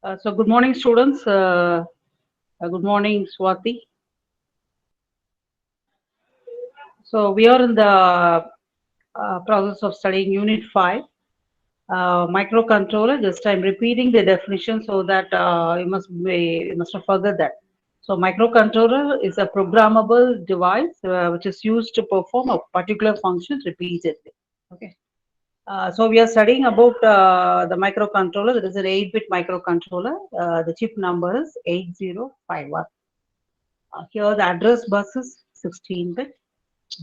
So good morning, students. Good morning, Swati. So we are in the process of studying Unit 5, microcontroller. Just I'm repeating the definition so that you must have forgot that. So microcontroller is a programmable device which is used to perform a particular function repeatedly. Okay. So we are studying about the microcontroller. There is an 8-bit microcontroller. The chip number is 8051. Here the address bus is 16-bit,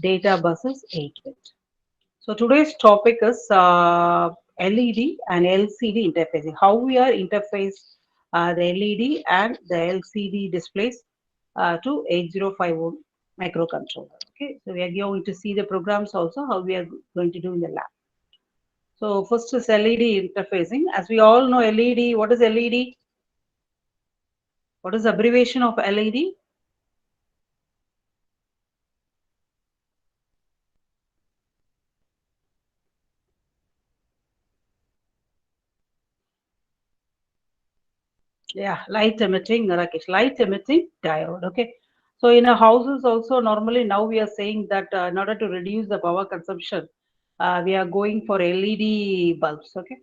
data bus is 8-bit. So today's topic is LED and LCD interfacing. How we are interface the LED and the LCD displays to 8051 microcontroller. Okay, so we are going to see the programs also, how we are going to do in the lab. So first is LED interfacing. As we all know, LED, what is LED? What is the abbreviation of LED? Yeah, light emitting, Rakesh, light emitting diode. Okay. So in a houses also, normally now we are saying that in order to reduce the power consumption, we are going for LED bulbs. Okay.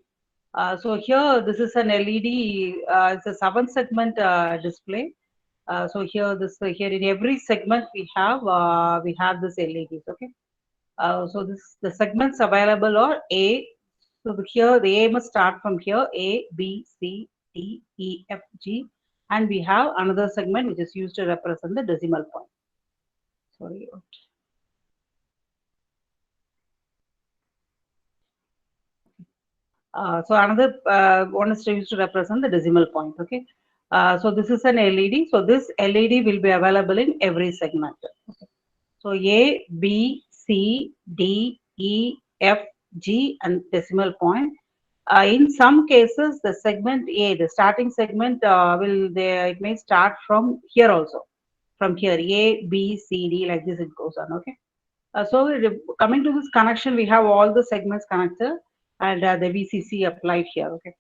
So here, this is an LED, it's a 7-segment display. So here, here in every segment we have this LEDs. Okay. So this the segments available are A. So here the A must start from here A, B, C, D, E, F, G, and we have another segment which is used to represent the decimal point. Sorry. So another one is used to represent the decimal point. Okay. So this is an LED. So this LED will be available in every segment. Okay. So A, B, C, D, E, F, G, and decimal point. In some cases, the segment A, the starting segment, it may start from here also, from here A, B, C, D, like this it goes on. Okay. Coming to this connection, we have all the segments connected and the VCC applied here. Okay.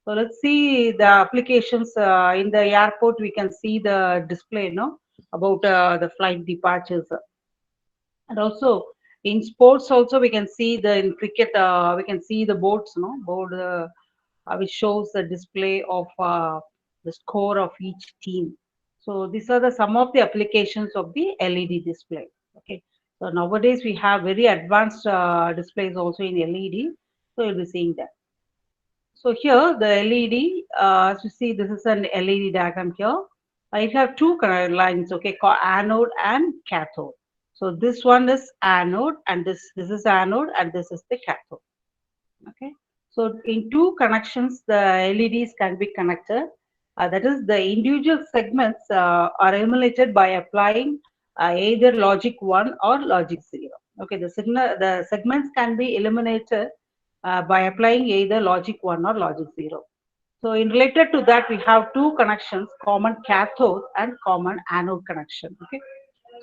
So let's see the applications in the airport. We can see the display, about the flight departures. And also in sports also we can see in cricket we can see the boards, board which shows the display of the score of each team. So these are the some of the applications of the LED display. Okay. So nowadays we have very advanced displays also in LED. So you'll be seeing that. So here the LED, as you see, this is an LED diagram here. I have two lines, okay, called anode and cathode. So this one is anode, and this is anode, and this is the cathode. Okay. So in two connections, the LEDs can be connected. That is, the individual segments are emulated by applying either logic 1 or logic 0. Okay, the segments can be eliminated by applying either logic 1 or logic 0. So in related to that, we have two connections, common cathode and common anode connection. Okay.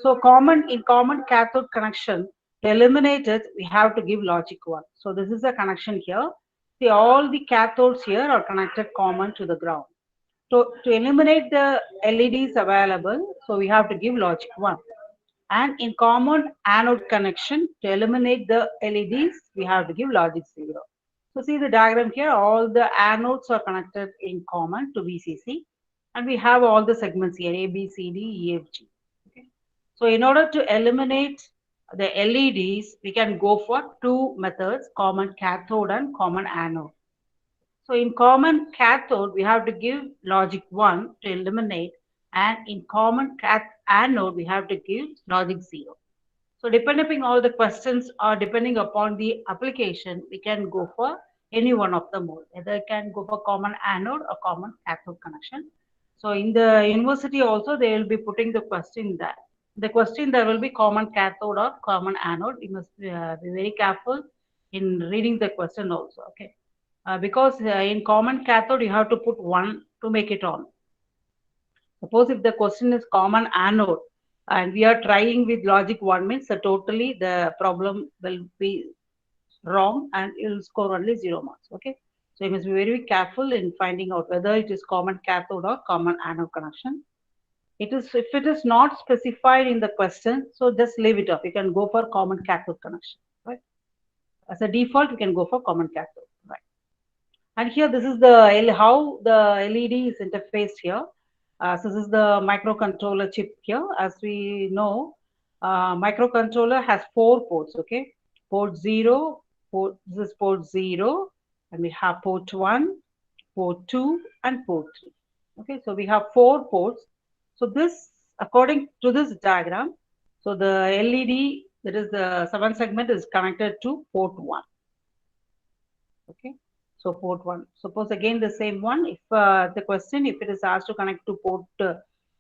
So common cathode connection, to eliminate it, we have to give logic 1. So this is a connection here. See, all the cathodes here are connected common to the ground. So to eliminate the LEDs available, so we have to give logic 1. And in common anode connection, to eliminate the LEDs, we have to give logic 0. So see the diagram here, all the anodes are connected in common to VCC, and we have all the segments here, A, B, C, D, E, F, G. Okay. So in order to eliminate the LEDs, we can go for two methods, common cathode and common anode. So in common cathode, we have to give logic 1 to eliminate, and in common anode, we have to give logic 0. So depending all the questions or depending upon the application, we can go for any one of the mode. Either I can go for common anode or common cathode connection. So in the university also, they will be putting the question that the question there will be common cathode or common anode. You must be very careful in reading the question also. Okay. Because in common cathode, you have to put 1 to make it on. Suppose if the question is common anode and we are trying with logic 1 means totally the problem will be wrong and it will score only 0 marks. Okay. So you must be very careful in finding out whether it is common cathode or common anode connection. If it is not specified in the question, so just leave it off. You can go for common cathode connection, right? As a default, you can go for common cathode, right? And here, this is how the LED is interfaced here. So this is the microcontroller chip here. As we know, microcontroller has 4 ports, okay? Port 0, this is port 0, and we have port 1, port 2, and port 3. Okay, so we have 4 ports. So this, according to this diagram, so the LED, that is the 7 segment, is connected to port 1. Okay, so port 1. Suppose again the same one, if the question, if it is asked to connect to port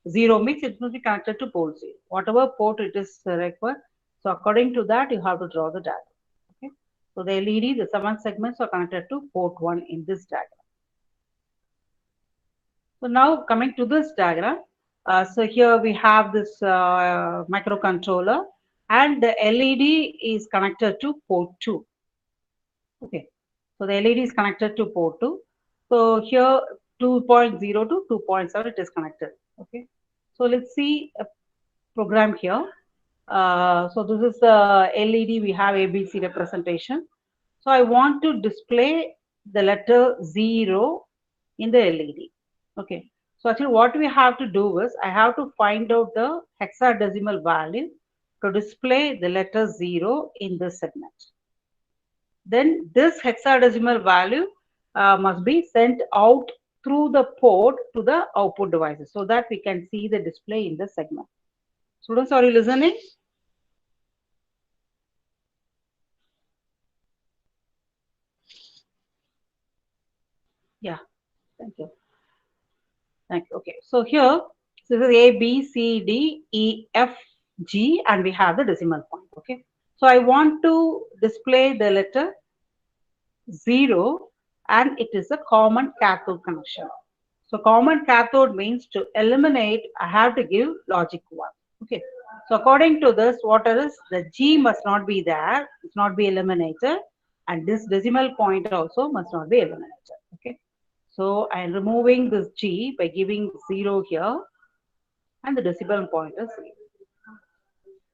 0 means it must be connected to port 0. Whatever port it is required, so according to that, you have to draw the diagram. Okay, so the LED, the 7 segments are connected to port 1 in this diagram. So now coming to this diagram, so here we have this microcontroller and the LED is connected to port 2. Okay, so the LED is connected to port 2. So here 2.0 to 2.7 it is connected. Okay, so let's see a program here. So this is the LED, we have ABC representation. So I want to display the letter 0 in the LED. Okay, so actually what we have to do is I have to find out the hexadecimal value to display the letter 0 in this segment. Then this hexadecimal value must be sent out through the port to the output devices so that we can see the display in the segment. Students, are you listening? Yeah, thank you. Thank you. Okay, so here this is A, B, C, D, E, F, G, and we have the decimal point. Okay, so I want to display the letter 0 and it is a common cathode connection. So common cathode means to eliminate, I have to give logic 1. Okay, so according to this, what is the G must not be there, it's not be eliminated, and this decimal point also must not be eliminated. Okay, so I am removing this G by giving 0 here, and the decimal point is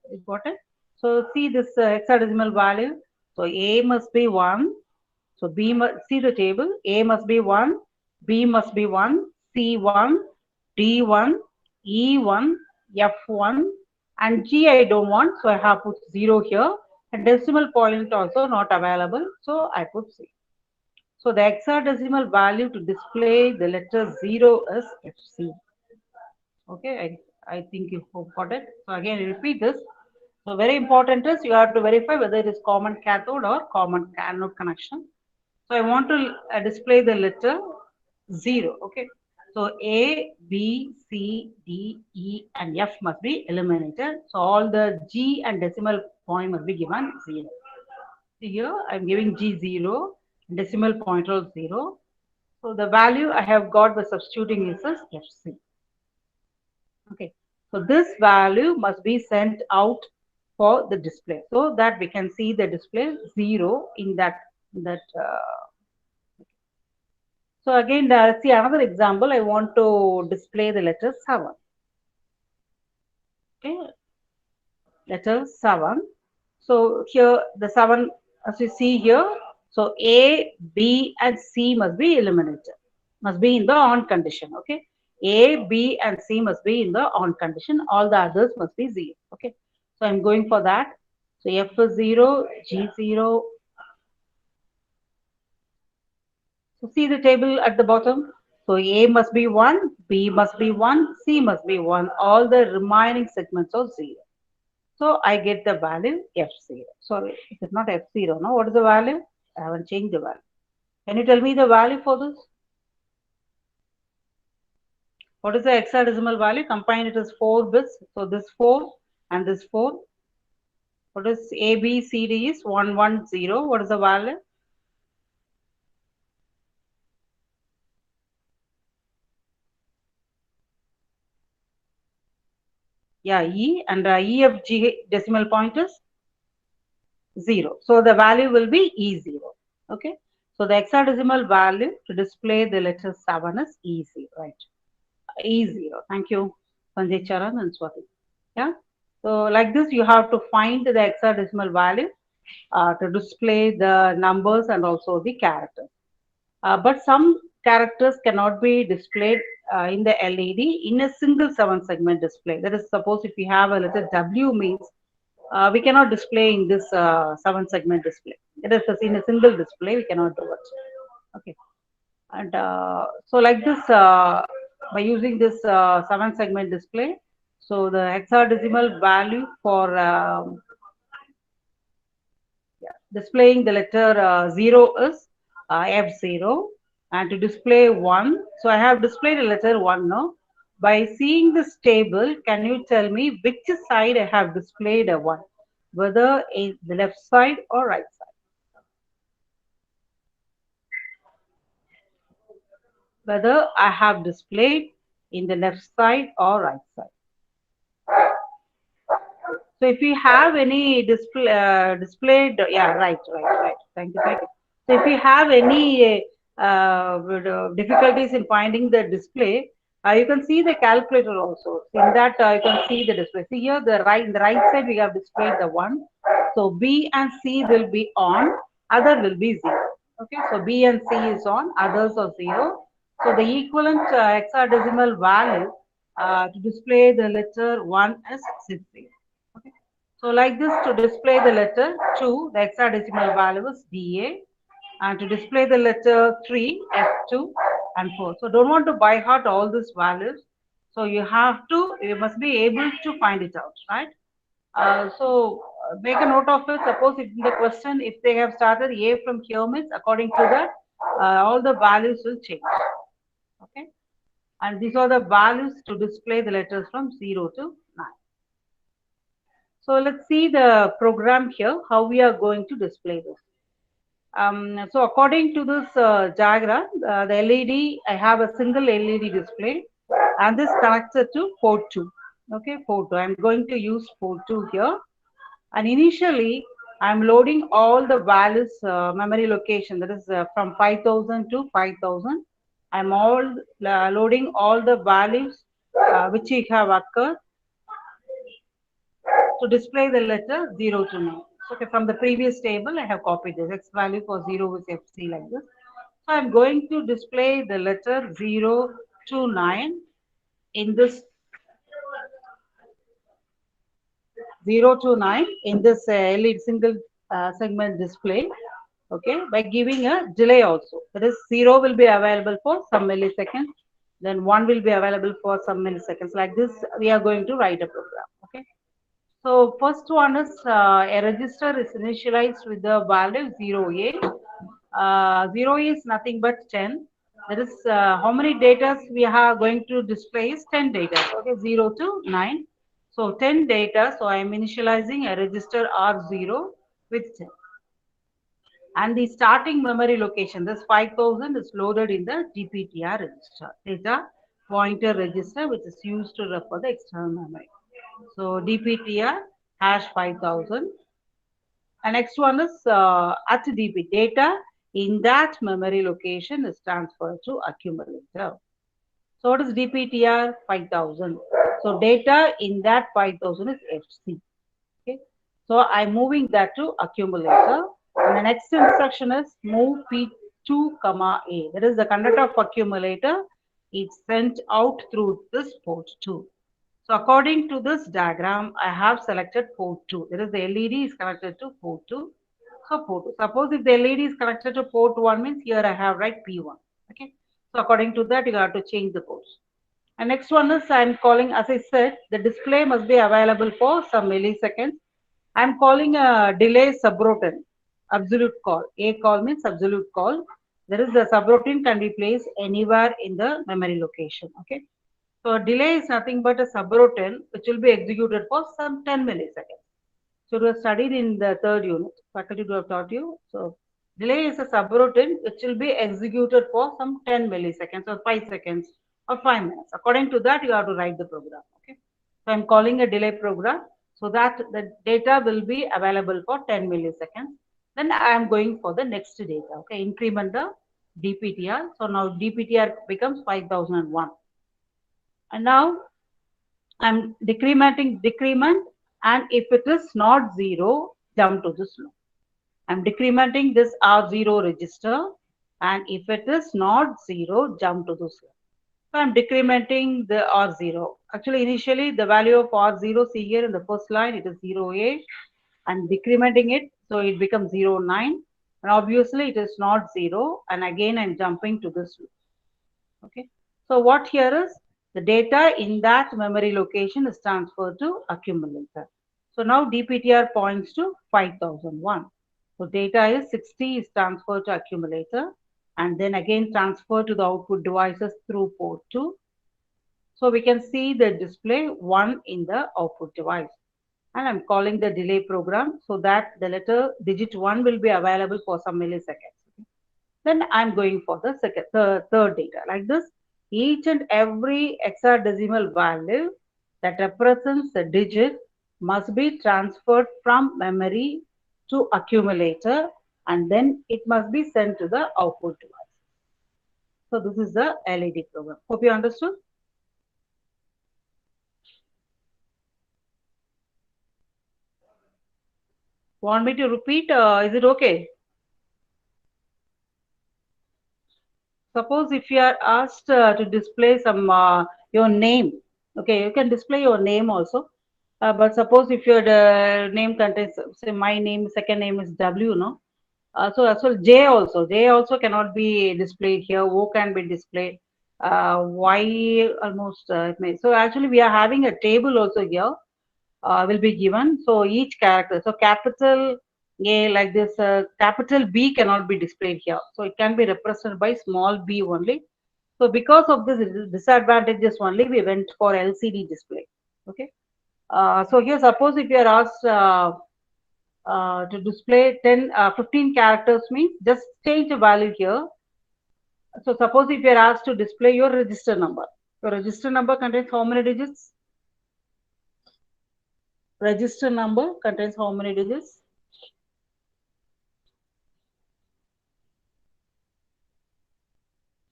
0. Got it? So see this hexadecimal value. So A must be 1. So B must, see the table. A must be 1, B must be 1, C1, D1, E1, F1, and G I don't want, so I have put 0 here. And decimal point also not available, so I put 0. So the hexadecimal value to display the letter 0 is FC. Okay, I think you got it. So again, repeat this. So very important is you have to verify whether it is common cathode or common anode connection. So I want to display the letter 0. Okay. So A, B, C, D, E, and F must be eliminated. So all the G and decimal point must be given 0. See here, I'm giving G 0, decimal point of 0. So the value I have got by substituting is FC. Okay, so this value must be sent out for the display so that we can see the display 0 in that. So again, see another example. I want to display the letter 7. Okay, letter 7. So here the 7, as you see here, so A, B, and C must be eliminated, must be in the on condition. Okay, A, B, and C must be in the on condition. All the others must be 0. Okay, so I'm going for that. So F is 0, G 0. So see the table at the bottom. So A must be 1, B must be 1, C must be 1. All the remaining segments are 0. So I get the value F0. Sorry, it is not F0. No, what is the value? I haven't changed the value. Can you tell me the value for this? What is the hexadecimal value? Combine it as 4 bits. So this 4 and this 4. What is A, B, C, D is 110. What is the value? Yeah, E, and EFG decimal point is 0. So the value will be E0. Okay. So the hexadecimal value to display the letter 7 is E0, right? E0. Thank you, Sanjay Charan and Swati. Yeah. So like this, you have to find the hexadecimal value to display the numbers and also the characters. But some characters cannot be displayed in the LED in a single 7-segment display. That is, suppose if we have a letter W means we cannot display in this 7-segment display. It is in a single display, we cannot do it. Okay. And so like this, by using this 7-segment display, so the hexadecimal value for displaying the letter 0 is F0, and to display 1, so I have displayed the letter 1 now. By seeing this table, can you tell me which side I have displayed a 1, whether in the left side or right side? Whether I have displayed in the left side or right side. So if you have any displayed, yeah, right. Thank you. So if you have any difficulties in finding the display, you can see the calculator also. In that, you can see the display. See here, in the right side, we have displayed the 1. So B and C will be on, other will be 0. Okay, so B and C is on, others are 0. So the equivalent hexadecimal value to display the letter 1 is 60. Okay. So like this, to display the letter 2, the hexadecimal value is DA, and to display the letter 3, F2, and 4. So don't want to by heart all these values. So you must be able to find it out, right? Make a note of it. Suppose if in the question, if they have started A from here means according to that, all the values will change. Okay. And these are the values to display the letters from 0 to 9. So let's see the program here, how we are going to display this. So according to this diagram, the LED, I have a single LED display and this connected to port 2. Okay, port 2. I'm going to use port 2 here. And initially, I'm loading all the values, memory location, that is from 5000 to 5000. I'm loading all the values which have occurred to display the letter 0 to 9. Okay, from the previous table, I have copied this. X value for 0 is FC like this. So I'm going to display the letter 0 to 9 in this 0 to 9 in this LED single segment display. Okay, by giving a delay also. That is 0 will be available for some milliseconds, then 1 will be available for some milliseconds. Like this, we are going to write a program. Okay. So first one is a register is initialized with the value 0A. 0 is nothing but 10. That is how many data we are going to display is 10 data. Okay, 0 to 9. So 10 data. So I am initializing a register R0 with 10. And the starting memory location, this 5000 is loaded in the DPTR register, data pointer register, which is used to refer the external memory. So DPTR hash 5000. And next one is at DP, data in that memory location is transferred to accumulator. So what is DPTR 5000? So data in that 5000 is FC. Okay. So I'm moving that to accumulator. And the next instruction is move P2, A. That is the conduct of accumulator. It's sent out through this port 2. So according to this diagram, I have selected port 2. That is the LED is connected to port 2. So port 2. Suppose if the LED is connected to port 1 means here I have write P1. Okay. So according to that, you have to change the ports. And next one is I'm calling, as I said, the display must be available for some milliseconds. I'm calling a delay subroutine, absolute call. A call means absolute call. There is the subroutine can be placed anywhere in the memory location. Okay. So delay is nothing but a subroutine which will be executed for some 10 milliseconds. So it was studied in the third unit. Faculty would have taught you. So delay is a subroutine which will be executed for some 10 milliseconds or 5 seconds or 5 minutes. According to that, you have to write the program. Okay. So I'm calling a delay program so that the data will be available for 10 milliseconds. Then I am going for the next data. Okay, increment the DPTR. So now DPTR becomes 5001. And now I'm decrement, and if it is not 0, jump to this low. I'm decrementing this R0 register, and if it is not 0, jump to this low. So I'm decrementing the R0. Actually, initially the value of R0, see here in the first line, it is 0A. I'm decrementing it, so it becomes 0.9. And obviously it is not 0. And again, I'm jumping to this loop. Okay. So what here is the data in that memory location is transferred to accumulator. So now DPTR points to 5001. So data is 60 is transferred to accumulator and then again transferred to the output devices through port 2. So we can see the display 1 in the output device. And I'm calling the delay program so that the letter digit 1 will be available for some milliseconds. Then I'm going for the third data. Like this, each and every hexadecimal value that represents a digit must be transferred from memory to accumulator and then it must be sent to the output device. So this is the LED program. Hope you understood. Want me to repeat? Is it okay? Suppose if you are asked to display some your name, okay, you can display your name also. But suppose if your name contains, say my name, second name is W, no? So as well J also cannot be displayed here. O can be displayed. Y almost it may. So actually we are having a table also here will be given. So each character, so capital A like this, capital B cannot be displayed here. So it can be represented by small b only. So because of this disadvantages only, we went for LCD display. Okay. So here, suppose if you are asked to display 15 characters means just change the value here. So suppose if you are asked to display your register number. Your register number contains how many digits? Register number contains how many digits?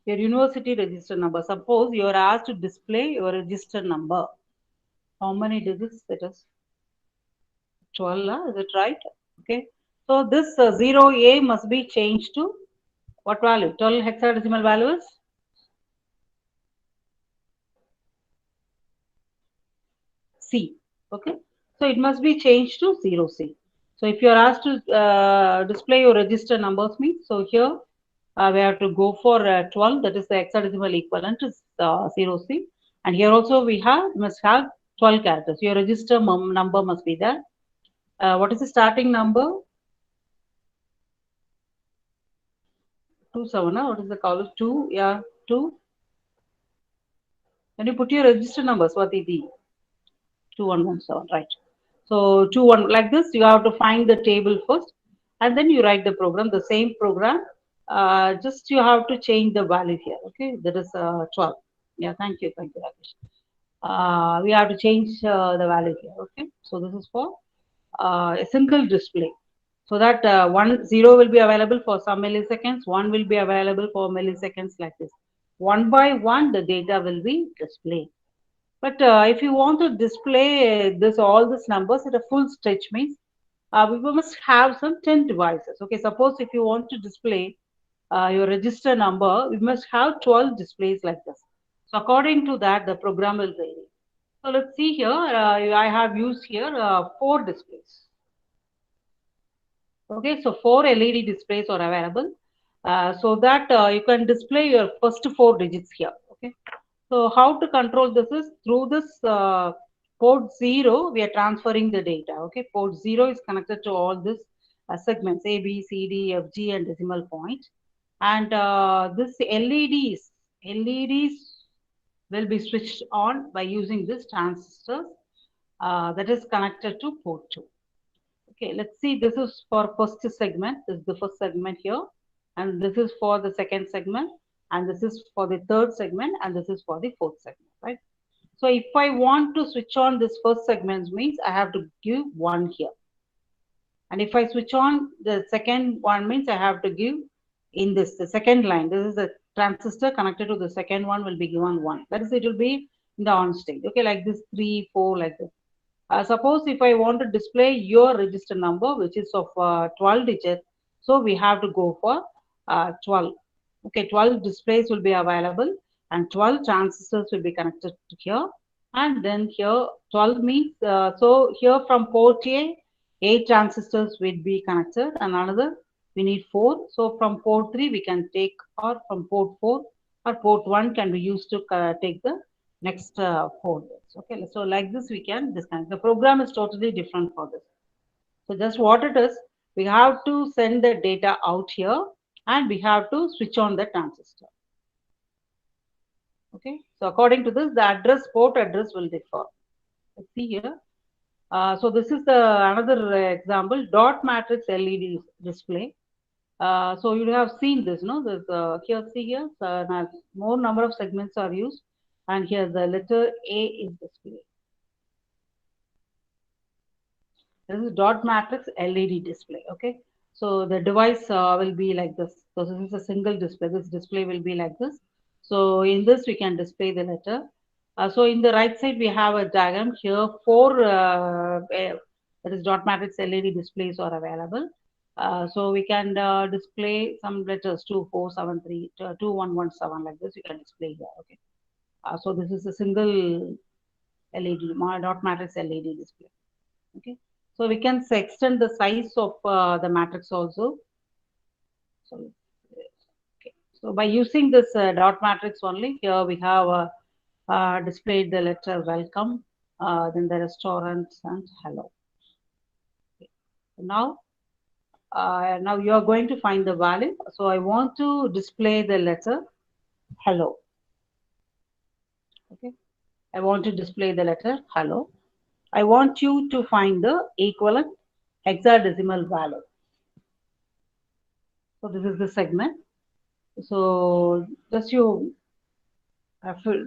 Your university register number. Suppose you are asked to display your register number. How many digits it is? 12, is it right? Okay. So this 0A must be changed to what value? 12 hexadecimal values? C. Okay. So it must be changed to 0C. So if you are asked to display your register numbers means, so here we have to go for 12, that is the hexadecimal equivalent to 0C. And here also we must have 12 characters. Your register number must be there. What is the starting number? 27. What is the column? 2. Yeah, 2. When you put your register numbers, what is the 2117, right? So 21 like this, you have to find the table first, and then you write the program, the same program. Just you have to change the value here. Okay, that is 12. Yeah, thank you, Rakesh. We have to change the value here. Okay, so this is for a single display. So that 0 will be available for some milliseconds, 1 will be available for milliseconds like this. One by one, the data will be displayed. But if you want to display this all these numbers at a full stretch means we must have some 10 devices. Okay, suppose if you want to display your register number, we must have 12 displays like this. So according to that, the program will vary. So let's see here. I have used here 4 displays. Okay, so 4 LED displays are available so that you can display your first 4 digits here. Okay, so how to control this is through this port 0, we are transferring the data. Okay, port 0 is connected to all these segments A, B, C, D, F, G, and decimal point. And this LEDs will be switched on by using this transistor that is connected to port 2. Okay, let's see. This is for first segment. This is the first segment here. And this is for the second segment. And this is for the third segment. And this is for the fourth segment, right? So if I want to switch on this first segment means I have to give 1 here. And if I switch on the second one, means I have to give in this, the second line, this is the transistor connected to the second one will be given 1. That is, it will be in the on state. Okay, like this 3, 4, like this. Suppose if I want to display your register number, which is of 12 digits, so we have to go for 12. Okay, 12 displays will be available and 12 transistors will be connected to here. And then here 12 means, so here from port A, 8 transistors will be connected and another we need 4. So from port 3 we can take, or from port 4 or port 1 can be used to take the next 4 bits. Okay, so like this we can disconnect. The program is totally different for this. So just what it is, we have to send the data out here and we have to switch on the transistor. Okay, so according to this, the address, port address will differ. Let's see here. So this is the another example, dot matrix LED display. So you have seen this, no? There's here, see here, more number of segments are used, and here the letter A is displayed. This is dot matrix LED display. Okay, so the device will be like this. So this is a single display. This display will be like this. So in this we can display the letter. So in the right side we have a diagram here. 4 that is dot matrix LED displays are available. So we can display some letters 2473, 2117 like this. We can display here. Okay. So this is a single LED dot matrix LED display. Okay. So we can extend the size of the matrix also. So, okay. So by using this dot matrix only, here we have displayed the letter welcome, then the restaurant and hello. Okay. So now you are going to find the value. So I want to display the letter hello. Okay. I want to display the letter hello. I want you to find the equivalent hexadecimal value. So this is the segment. So just you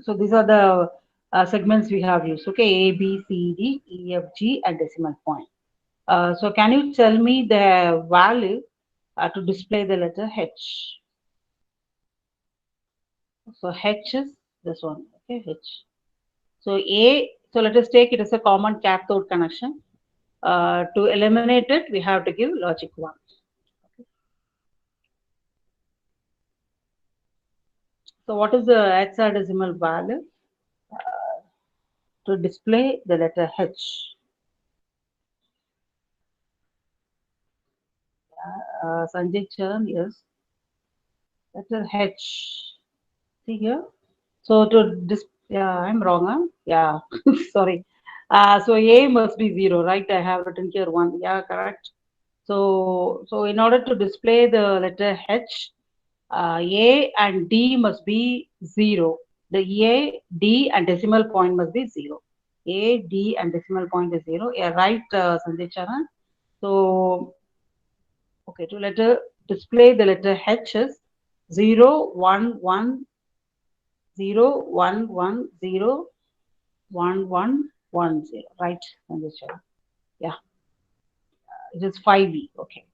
so these are the segments we have used. Okay, A, B, C, D, E, F, G, and decimal point. So can you tell me the value to display the letter H? So H is this one. Okay, H. So A. So let us take it as a common cathode connection. To eliminate it, we have to give logic 1. Okay. So what is the hexadecimal value to display the letter H? Sanjay Charan, yes. Letter H. See here. So to this, yeah, I'm wrong, huh? Yeah, sorry. So A must be 0, right? I have written here 1. Yeah, correct. So in order to display the letter H, A and D must be 0. The A, D and decimal point must be 0. A, D and decimal point is 0. Yeah, right, Sanjay Charan. So, okay, to display the letter H is 0, 1, 1, 0, 1, 1, 0, 1, 1, 1, 0. Right, Sanjay Charan. Yeah, it is 5E. Okay,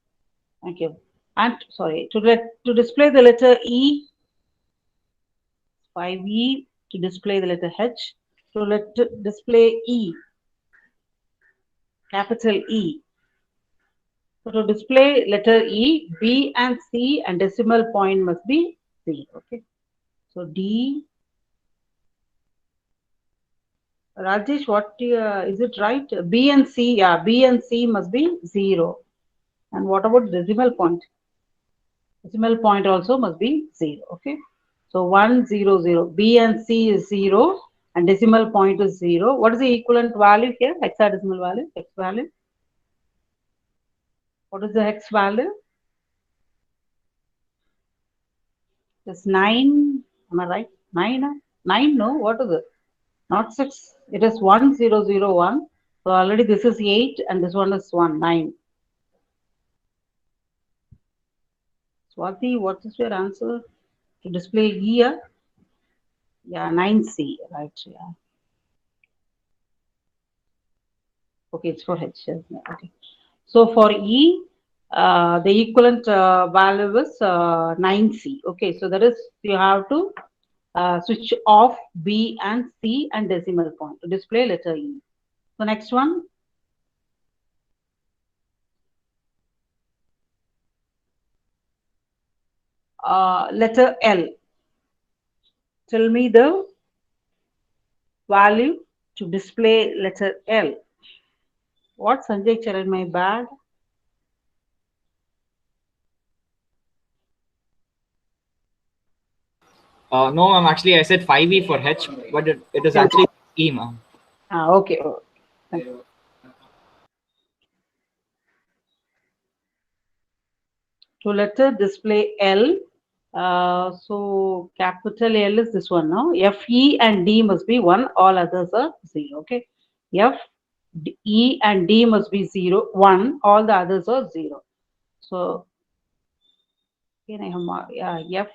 thank you. And sorry, to display the letter E, 5E, to display the letter H, to display E, capital E. So to display letter E, B and C and decimal point must be 0. Okay. So D, Rajesh, what is it right? B and C, yeah, B and C must be 0. And what about decimal point? Decimal point also must be 0. Okay. So 1, 0, 0. B and C is 0 and decimal point is 0. What is the equivalent value here? Hexadecimal value, hex value. What is the hex value? It's 9. Am I right? 9? 9? No. What is it? Not 6. It is 1001. So already this is 8 and this one is 1. 9. Swati, what is your answer to display here? Yeah, 9C. Right. Yeah. Okay, it's for H. Okay. So for E, the equivalent value is 9C. Okay, so that is you have to switch off B and C and decimal point to display letter E. So next one, letter L. Tell me the value to display letter L. What Sanjay Charan, my bad? No, ma'am. Actually, I said 5e for H, but it is Okay, actually E, ma'am. okay. Thank you. So letter display L. So capital L is this one now. F, E, and D must be 1. All others are 0. Okay. F, E, and D must be 0, 1. All the others are 0. So, can I have F,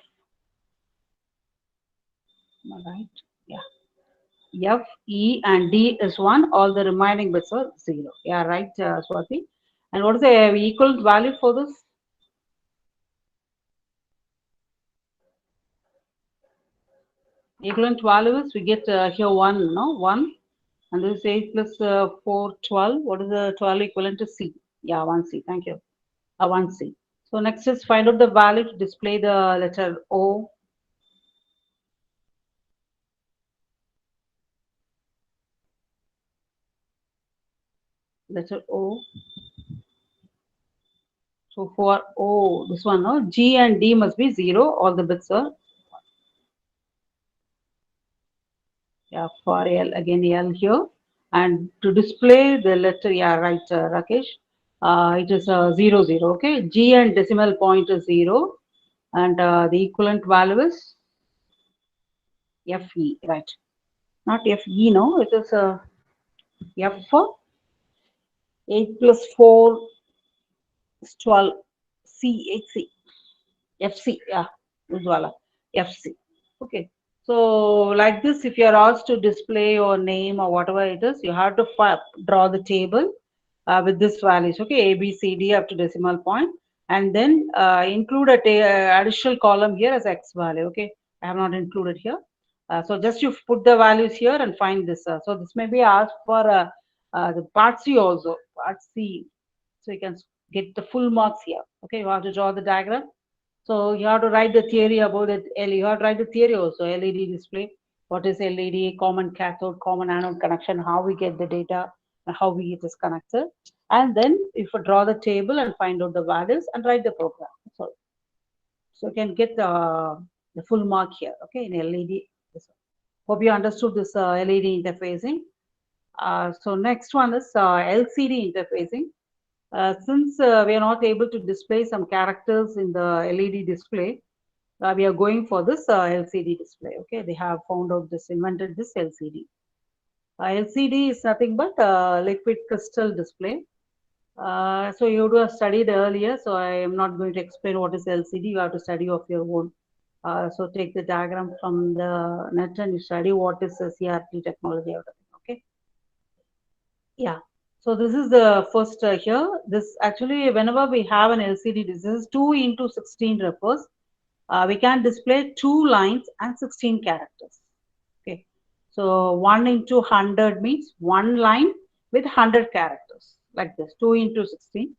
am I right? Yeah. F, E, and D is 1. All the remaining bits are 0. Yeah, right, Swati. And what is the equal value for this? Equivalent value is we get here 1, no? 1. And this is 8 plus 4, 12. What is the 12 equivalent to C? Yeah, 1C. Thank you. 1C. So next is find out the value to display the letter O. Letter O. So for O, this one, no? G and D must be 0. All the bits are. Yeah, for L, again L here. And to display the letter, yeah, right, Rakesh. It is 0, 0. Okay. G and decimal point is 0. And the equivalent value is FE, right? Not FE, no, it is F for 8 plus 4 is 12. C, 8C, FC, yeah, Ujwala, FC. Okay. So, like this, if you are asked to display your name or whatever it is, you have to draw the table with this values, okay, A, B, C, D up to decimal point, and then include a additional column here as X value, okay. I have not included here. So just you put the values here and find this. So this may be asked for the part C also, part C. So you can get the full marks here. Okay, you have to draw the diagram. So you have to write the theory about it. You have to write the theory also. LED display. What is LED? Common cathode, common anode connection. How we get the data, and how we it is connected. And then if you draw the table and find out the values and write the program. So you can get the full mark here. Okay, in LED. Hope you understood this LED interfacing. So next one is LCD interfacing. Since we are not able to display some characters in the LED display, we are going for this LCD display. Okay, they have found out this, invented this LCD. LCD is nothing but liquid crystal display. So you would have studied earlier, so I am not going to explain what is LCD. You have to study of your own. So take the diagram from the net and you study what is the CRT technology out of it. Okay. Yeah. So this is the first here. This actually, whenever we have an LCD, this is 2 into 16 refers. We can display 2 lines and 16 characters. Okay. So 1 into 100 means 1 line with 100 characters like this, 2 into 16.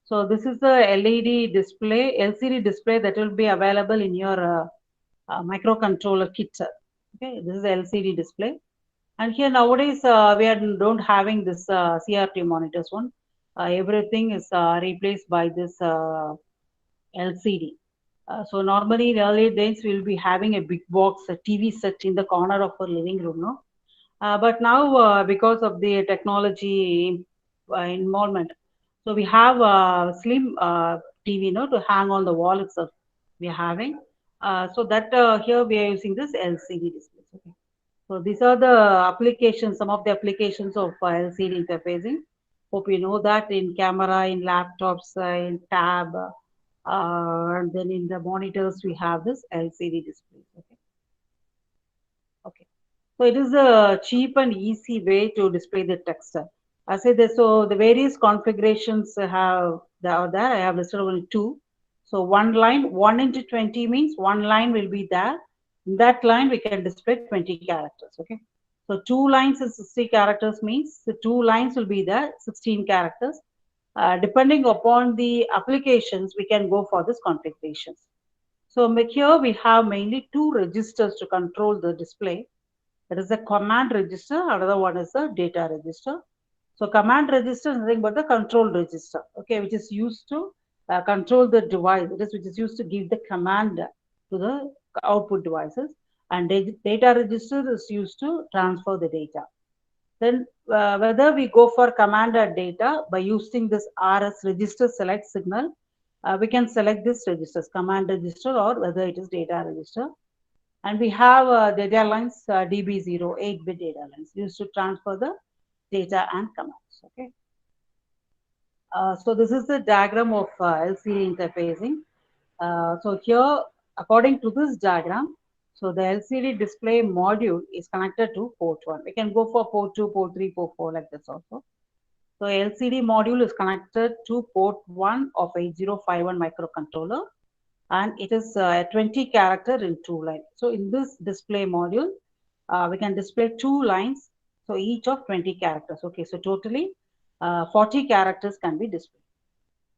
So this is the LED display, LCD display that will be available in your microcontroller kit. Okay, this is the LCD display. And here nowadays we are don't having this CRT monitors one. Everything is replaced by this LCD. So normally in early days we'll be having a big box, a TV set in the corner of our living room, no? But now because of the technology involvement, so we have a slim TV, no, to hang on the wall itself. We are having. So that here we are using this LCD displays. Okay. So these are the applications, some of the applications of LCD interfacing. Hope you know that in camera, in laptops, in tab, and then in the monitors we have this LCD displays. Okay. Okay. So it is a cheap and easy way to display the text. I say this, so the various configurations have there. I have listed only two. So one line, 1 into 20 means one line will be there. In that line, we can display 20 characters. Okay. So two lines and 60 characters means the two lines will be there, 16 characters. Depending upon the applications, we can go for this configurations. So here we have mainly two registers to control the display. That is the command register, another one is the data register. So command register is nothing but the control register, okay, which is used to control the device. It is which is used to give the command to the output devices, and data register is used to transfer the data. Then whether we go for command or data by using this RS register select signal, we can select this registers, command register or whether it is data register. And we have data lines, DB0, 8-bit data lines used to transfer the data and commands. Okay. So this is the diagram of LCD interfacing. So here, according to this diagram, so the LCD display module is connected to port 1. We can go for port 2, port 3, port 4 like this also. So LCD module is connected to port 1 of 8051 microcontroller, and it is 20 character in 2 lines. So in this display module, we can display 2 lines, so each of 20 characters. Okay, so totally 40 characters can be displayed.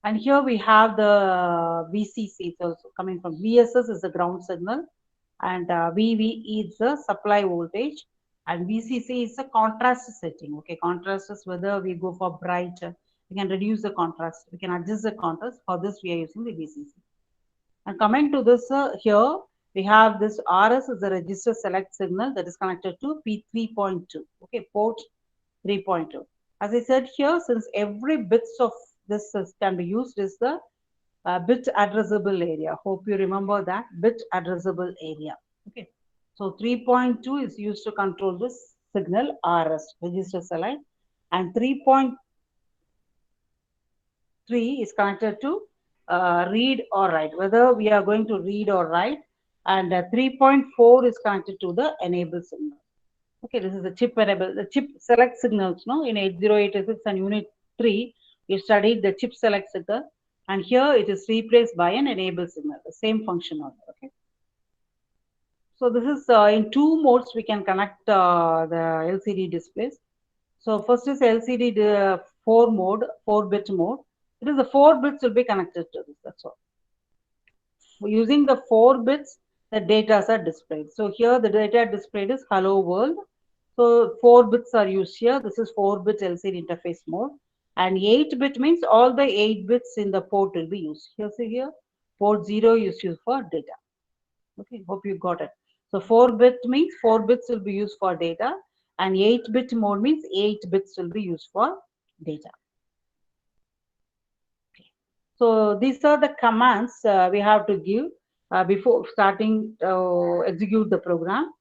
And here we have the VCC, also coming from VSS is the ground signal, and VVE is the supply voltage, and VCC is the contrast setting. Okay, contrast is whether we go for bright, we can reduce the contrast, we can adjust the contrast. For this, we are using the VCC. And coming to this here, we have this RS is the register select signal that is connected to P3.2, okay, port 3.2. As I said here, since every bits of this can be used is the bit addressable area. Hope you remember that, bit addressable area. Okay, so 3.2 is used to control this signal RS, register select, and 3.3 is connected to read or write, whether we are going to read or write, and 3.4 is connected to the enable signal. Okay, this is the chip enable, the chip select signals. No, in 8086 and unit 3, you studied the chip select signal, and here it is replaced by an enable signal, the same function only. Okay. So this is in two modes we can connect the LCD displays. So first is LCD 4 mode, 4-bit mode. It is the 4 bits will be connected to this. That's all. Using the 4 bits, the data are displayed. So here the data displayed is hello world. So 4 bits are used here. This is 4-bit LCD interface mode. And 8-bit means all the 8 bits in the port will be used. Here, see here, port 0 is used for data. Okay, hope you got it. So 4-bit means 4 bits will be used for data, and 8-bit mode means 8 bits will be used for data. Okay. So these are the commands we have to give before starting to execute the program.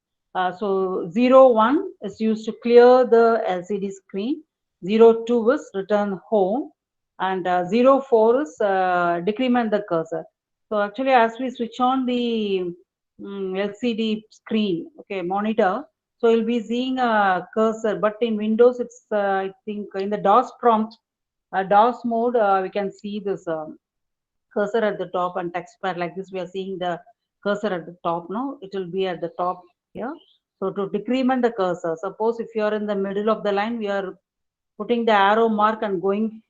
So 01 is used to clear the LCD screen, 02 is return home, and 04 is decrement the cursor. So actually, as we switch on the LCD screen, okay, monitor, so you'll be seeing a cursor, but in Windows, it's I think in the DOS prompt, DOS mode, we can see this cursor at the top and text pad like this. We are seeing the cursor at the top now. It will be at the top here. So to decrement the cursor, suppose if you are in the middle of the line, we are putting the arrow mark and going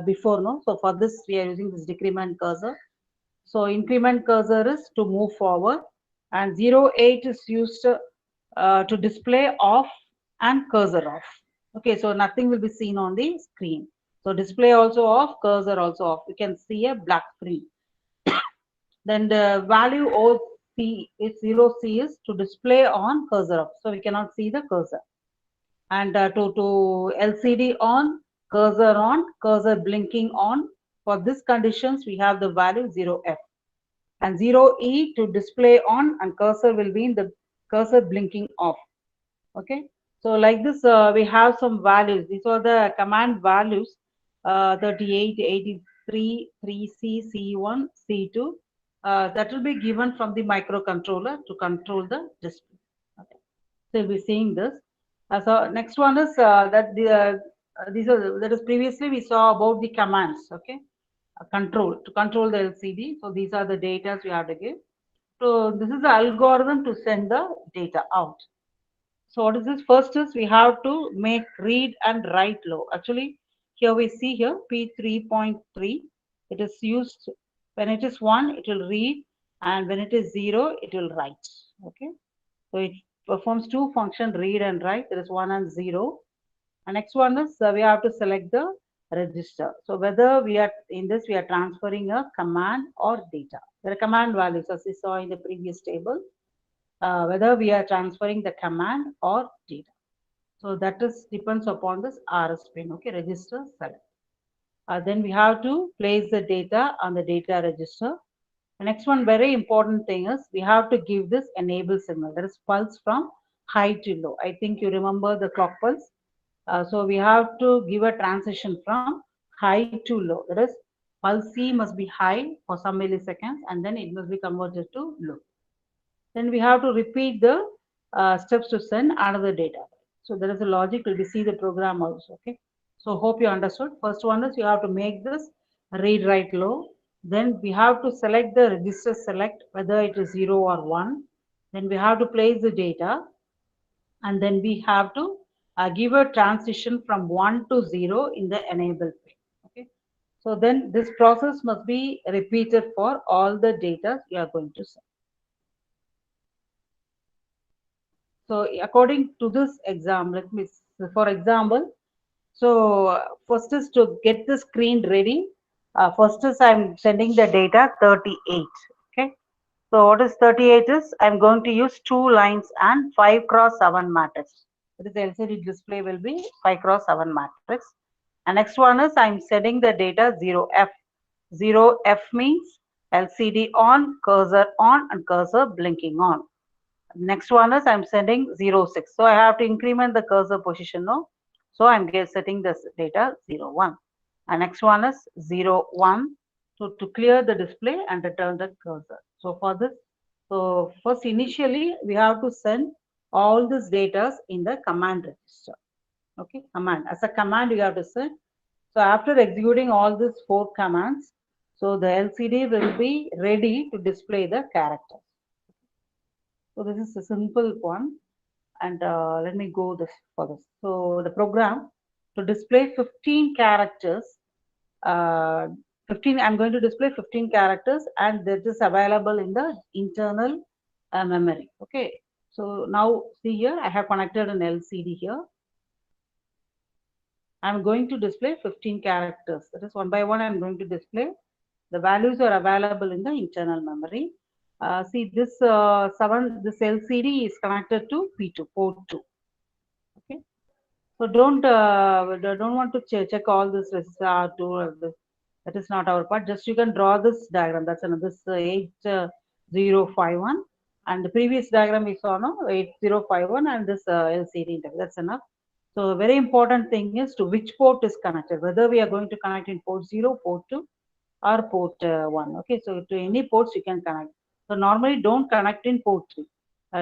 before, no. So for this, we are using this decrement cursor. So increment cursor is to move forward, and 08 is used to display off and cursor off. Okay, so nothing will be seen on the screen. So display also off, cursor also off. You can see a black screen. Then the value OC is 0C is to display on, cursor off. So we cannot see the cursor. And to LCD on, cursor blinking on. For these conditions, we have the value 0F. And 0E to display on, and cursor will be in the cursor blinking off. Okay. So like this, we have some values. These are the command values, 38, 83, 3C, C1, C2. That will be given from the microcontroller to control the display. Okay. So we'll be seeing this. So next one is that these are, that is previously we saw about the commands, okay? Control, to control the LCD. So these are the data we have to give. So this is the algorithm to send the data out. So what is this? First is we have to make read and write low. Actually, here we see here P3.3. It is used when it is 1, it will read, and when it is 0, it will write. Okay. So it performs two functions, read and write. There is 1 and 0. And next one is we have to select the register. So whether we are in this, we are transferring a command or data. There are command values as we saw in the previous table. Whether we are transferring the command or data. So that is depends upon this RS pin, okay, register select. Then we have to place the data on the data register. The next one very important thing is we have to give this enable signal. That is pulse from high to low. I think you remember the clock pulse. So we have to give a transition from high to low. That is pulse C must be high for some milliseconds and then it must be converted to low. Then we have to repeat the steps to send another data. So there is a logic, will be see the program also, okay? So hope you understood. First one is you have to make this read write low. Then we have to select the register select, whether it is 0 or 1. Then we have to place the data. And then we have to give a transition from 1 to 0 in the enable pin, okay? So then this process must be repeated for all the data you are going to send. So according to this exam, let me, for example, so first is to get the screen ready. First is I'm sending the data 38. Okay. So what is 38 is I'm going to use 2 lines and 5x7 matrix. That is the LCD display will be 5x7 matrix. And next one is I'm sending the data 0F. 0F means LCD on, cursor on, and cursor blinking on. Next one is I'm sending 06. So I have to increment the cursor position now. So I'm setting this data 01. And next one is 01 to clear the display and return the cursor. So for this, so first initially we have to send all this data in the command register. Okay, command. As a command you have to send. So after executing all these 4 commands, so the LCD will be ready to display the characters. So this is a simple one, and let me go this for this. So the program to display 15 characters, 15. I'm going to display 15 characters, and that is available in the internal memory. Okay. So now see here, I have connected an LCD here. I'm going to display 15 characters. That is one by one. I'm going to display. The values are available in the internal memory. See this this LCD is connected to P2 port 2. Okay, so don't want to check all this resistor R2 or this. That is not our part. Just you can draw this diagram. That's another this 8051, and the previous diagram we saw no 8051 and this LCD. That's enough. So a very important thing is to which port is connected. Whether we are going to connect in port 0, port 2, or port 1. Okay, so to any ports you can connect. So normally don't connect in port 3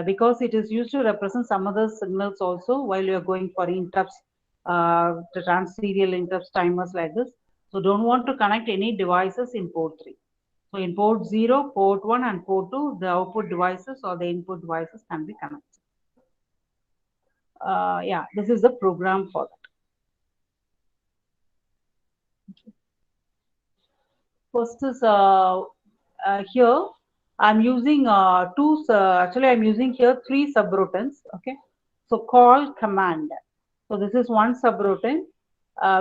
because it is used to represent some other signals also while you are going for interrupts, the trans-serial interrupts, timers like this. So don't want to connect any devices in port 3. So in port 0, port 1 and port 2, the output devices or the input devices can be connected. Yeah, this is the program for that. First is here I'm using actually I'm using here 3 subroutines. Okay, so call command. So this is one subroutine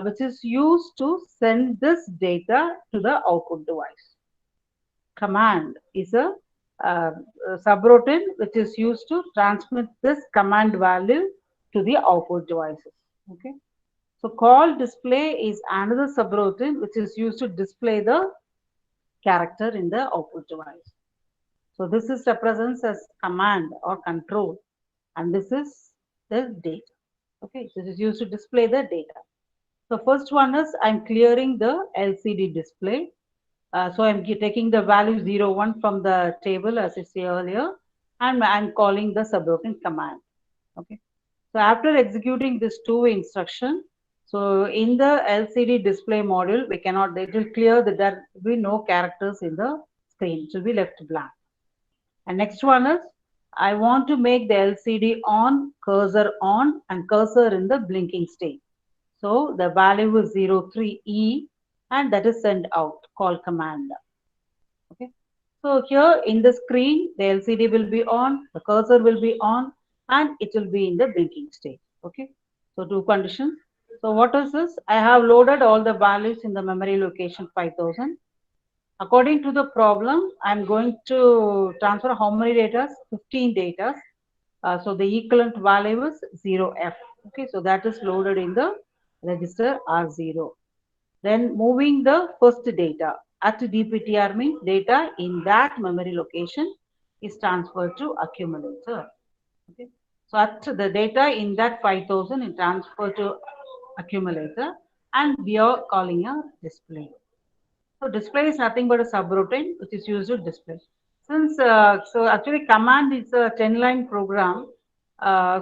which is used to send this data to the output device. Command is a subroutine which is used to transmit this command value to the output devices. Okay, so call display is another subroutine which is used to display the character in the output device. So this is represents as command or control, and this is the data. Okay, this is used to display the data. So first one is I'm clearing the LCD display. So I'm taking the value 01 from the table as I say earlier, and I'm calling the subroutine command. Okay. So after executing this 2 instruction, So in the LCD display module, we cannot, it will clear that there will be no characters in the screen. It will be left blank. And next one is, I want to make the LCD on, and cursor in the blinking state. So the value is 03E and that is sent out, call command. Okay. So here in the screen, the LCD will be on, the cursor will be on, and it will be in the blinking state. Okay. So two conditions. So what is this? I have loaded all the values in the memory location 5000. According to the problem, I'm going to transfer how many data? 15 data. So the equivalent value is 0F. Okay, so that is loaded in the register R0. Then moving the first data at DPTR means data in that memory location is transferred to accumulator. Okay, so at the data in that 5000 is transferred to accumulator, and we are calling a display. So display is nothing but a subroutine which is used to display. Since so actually command is a 10-line program.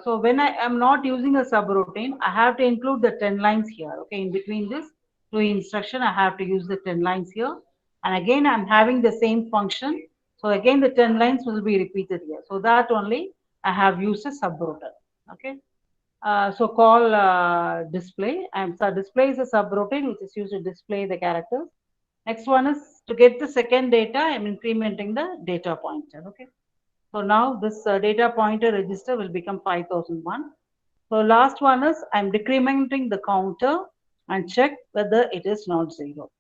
So when I am not using a subroutine, I have to include the 10 lines here. Okay, in between this two instruction, I have to use the 10 lines here. And again, I'm having the same function. So again, the 10 lines will be repeated here. So that only I have used a subroutine. Okay. So call display. And so display is a subroutine which is used to display the characters. Next one is to get the second data, I'm incrementing the data pointer. Okay. So now this data pointer register will become 5001. So last one is I'm decrementing the counter and check whether it is not 0.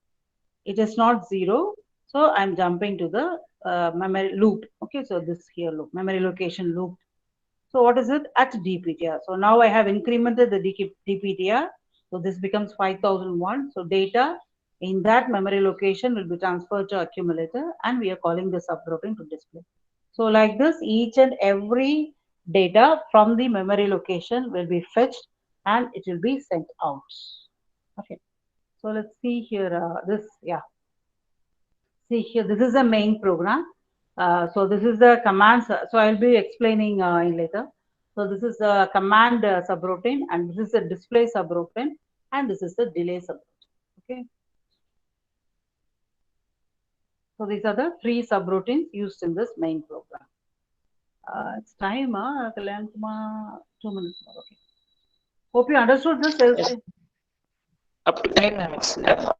It is not 0. So I'm jumping to the memory loop. Okay. So this here loop, memory location loop. So what is it? At DPTR. So now I have incremented the DPTR. So this becomes 5001. So data in that memory location will be transferred to accumulator, and we are calling the subroutine to display. So like this, each and every data from the memory location will be fetched and it will be sent out. Okay. So let's see here. See here, this is the main program. So this is the commands. So I'll be explaining in later. So this is the command subroutine, and this is the display subroutine, and this is the delay subroutine. Okay. So these are the three subroutines used in this main program. It's time, 2 minutes more. Okay. Hope you understood this. Yes. Up to 10 minutes left.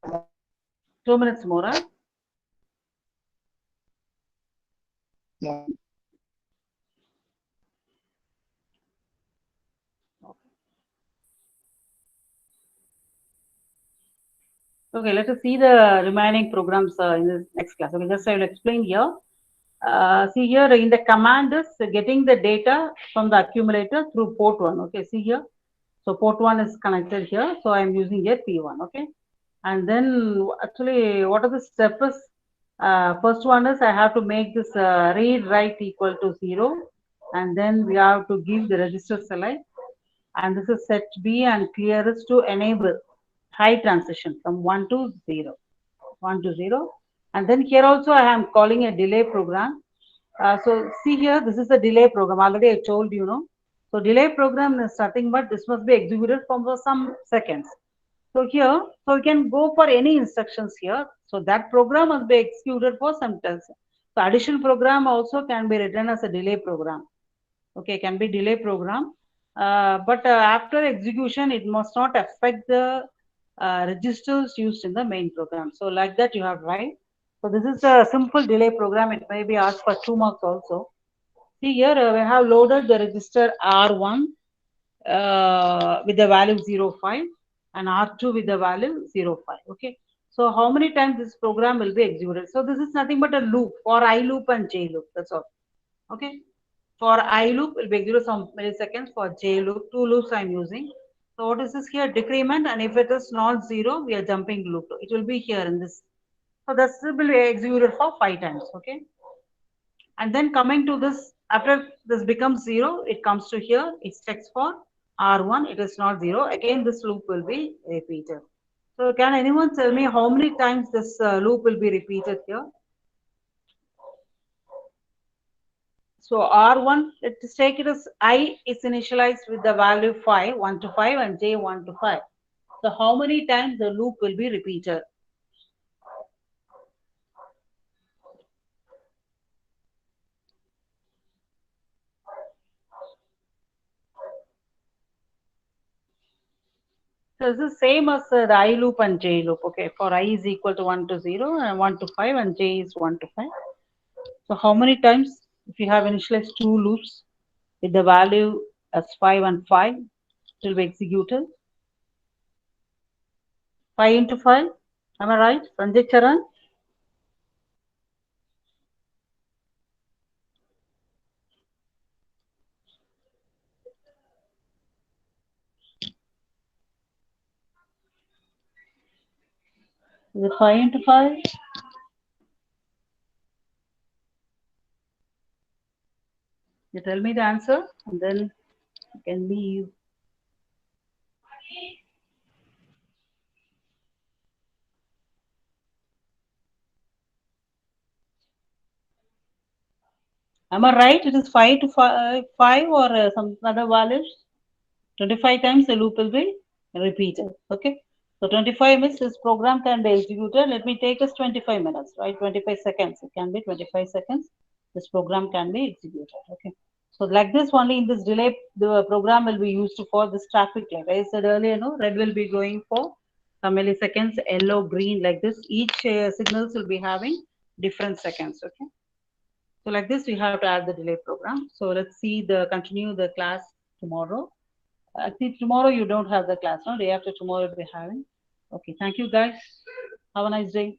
2 minutes more. Yeah. Okay, let us see the remaining programs in this next class. Okay, just I will explain here. See here in the command is getting the data from the accumulator through port 1. Okay, see here. So port 1 is connected here. So I am using a P1. Okay. And then actually what are the steps? First one is I have to make this read write equal to 0. And then we have to give the register select. And this is set B and clear is to enable high transition from 1 to 0. 1 to 0. And then here also I am calling a delay program. So see here, this is the delay program. Already I told you, know. So delay program is nothing but this must be executed for some seconds. So here, so you can go for any instructions here. So that program must be executed for some time. So addition program also can be written as a delay program. Okay, can be delay program. But after execution, it must not affect the registers used in the main program. So like that you have right. So this is a simple delay program. It may be asked for 2 marks also. See here we have loaded the register R1 with the value 05 and R2 with the value 05. Okay. So how many times this program will be executed? So this is nothing but a loop for I loop and J loop. That's all. Okay. For I loop will be executed some milliseconds. For J loop, 2 loops I'm using. So what is this here? Decrement, and if it is not 0, we are jumping loop. It will be here in this. So this will be executed for 5 times. Okay. And then coming to this, after this becomes 0, it comes to here. It checks for R1. It is not 0. Again, this loop will be repeated. So can anyone tell me how many times this loop will be repeated here? So R1, let's take it as I is initialized with the value 5, 1 to 5, and J 1 to 5. So how many times the loop will be repeated? So this is same as the I loop and J loop. Okay, for I is equal to 1 to 0 and 1 to 5 and J is 1 to 5. So how many times if you have initialized two loops with the value as 5 and 5, it will be executed? 5 into 5, am I right? Sanjay Charan? Is it 5 into 5? You tell me the answer and then you can leave. Am I right? It is 5 to 5 or some other values? 25 times the loop will be repeated. Okay. So 25 means this program can be executed. Let me take us 25 minutes, right? 25 seconds. It can be 25 seconds. This program can be executed. Okay. So like this only in this delay, the program will be used for this traffic light. I said earlier, no, red will be going for some milliseconds, yellow, green, like this. Each signals will be having different seconds. Okay. So like this, we have to add the delay program. So let's see continue the class tomorrow. I think tomorrow you don't have the class, no? Day after tomorrow we'll be having. Okay, thank you guys. Have a nice day.